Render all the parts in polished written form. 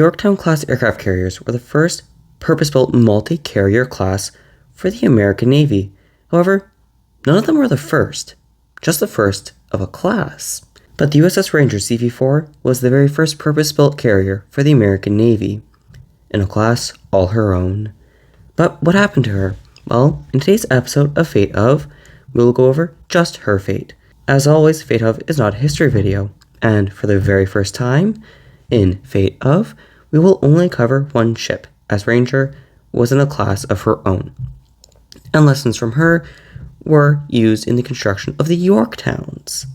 Yorktown-class aircraft carriers were the first purpose-built multi-carrier class for the American Navy. However, none of them were the first, just the first of a class. But the USS Ranger CV-4 was the very first purpose-built carrier for the American Navy, in a class all her own. But what happened to her? Well, in today's episode of Fate of, we'll go over just her fate. As always, Fate of is not a history video, and for the very first time in Fate of, we will only cover one ship, as Ranger was in a class of her own, and lessons from her were used in the construction of the Yorktowns.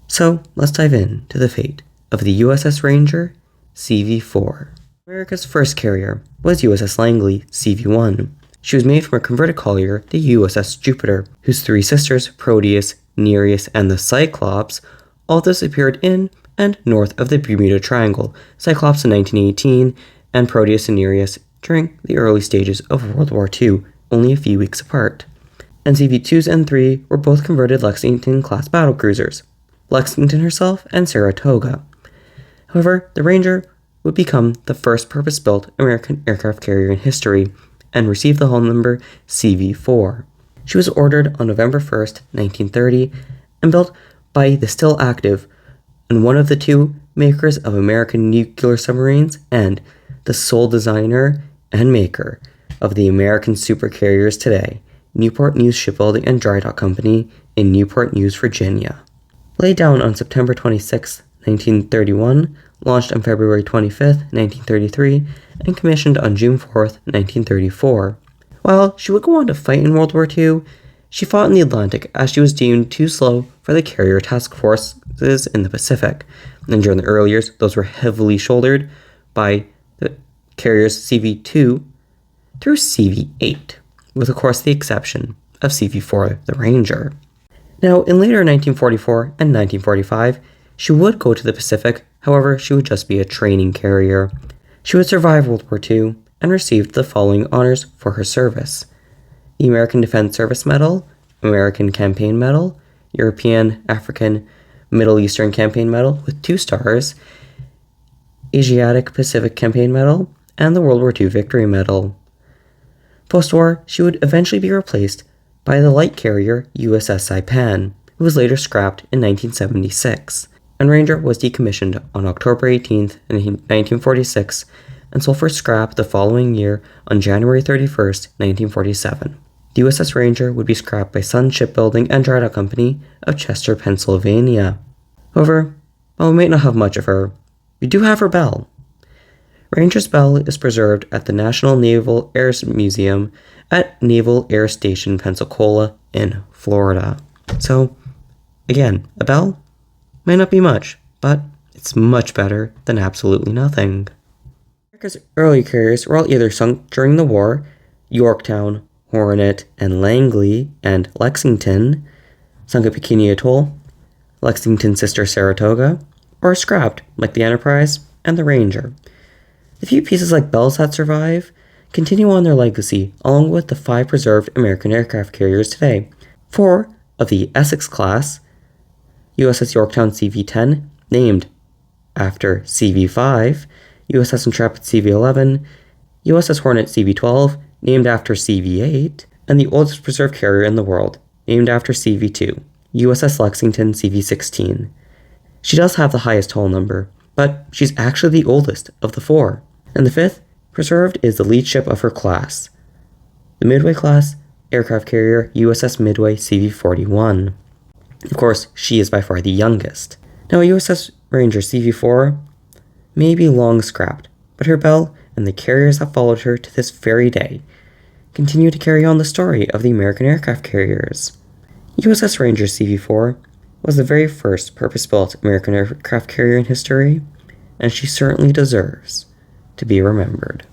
So let's dive in to the fate of the USS Ranger CV-4. America's first carrier was USS Langley CV-1. She was made from a converted collier, the USS Jupiter, whose three sisters, Proteus, Nereus, and the Cyclops, all disappeared in and north of the Bermuda Triangle, Cyclops in 1918, and Proteus and Nereus during the early stages of World War II, only a few weeks apart. And CV-2s and 3 were both converted Lexington-class battlecruisers, Lexington herself and Saratoga. However, the Ranger would become the first purpose-built American aircraft carrier in history and received the hull number CV-4. She was ordered on November 1st, 1930, and built by the still active and one of the two makers of American nuclear submarines and the sole designer and maker of the American supercarriers today, Newport News Shipbuilding and Dry Dock Company in Newport News, Virginia. Laid down on September 26, 1931, launched on February 25, 1933, and commissioned on June 4, 1934. While she would go on to fight in World War II, she fought in the Atlantic as she was deemed too slow for the carrier task forces in the Pacific, and during the early years, those were heavily shouldered by the carriers CV-2 through CV-8, with of course the exception of CV-4, the Ranger. Now, in later 1944 and 1945, she would go to the Pacific, however, she would just be a training carrier. She would survive World War II and received the following honors for her service: the American Defense Service Medal, American Campaign Medal, European, African, Middle Eastern Campaign Medal with 2 stars, Asiatic Pacific Campaign Medal, and the World War II Victory Medal. Post-war, she would eventually be replaced by the light carrier USS Saipan, who was later scrapped in 1976, and Ranger was decommissioned on October 18, 1946, and sold for scrap the following year on January 31, 1947. The USS Ranger would be scrapped by Sun Shipbuilding and Dry Dock Company of Chester, Pennsylvania. However, while we might not have much of her, we do have her bell. Ranger's bell is preserved at the National Naval Air Museum at Naval Air Station, Pensacola in Florida. So, again, a bell might not be much, but it's much better than absolutely nothing. America's early carriers were all either sunk during the war, Yorktown, Hornet, and Langley, and Lexington, sunk at Bikini Atoll, Lexington's sister Saratoga, or scrapped like the Enterprise and the Ranger. The few pieces like bells that survive continue on their legacy, along with the 5 preserved American aircraft carriers today. 4 of the Essex class, USS Yorktown CV-10, named after CV-5, USS Intrepid CV-11, USS Hornet CV-12, named after CV-8, and the oldest preserved carrier in the world, named after CV-2, USS Lexington CV-16. She does have the highest hull number, but she's actually the oldest of the 4. And the 5th preserved is the lead ship of her class, the Midway-class aircraft carrier USS Midway CV-41. Of course, she is by far the youngest. Now, USS Ranger CV-4 may be long scrapped, but her bell and the carriers that followed her to this very day continue to carry on the story of the American aircraft carriers. USS Ranger CV-4 was the very first purpose-built American aircraft carrier in history, and she certainly deserves to be remembered.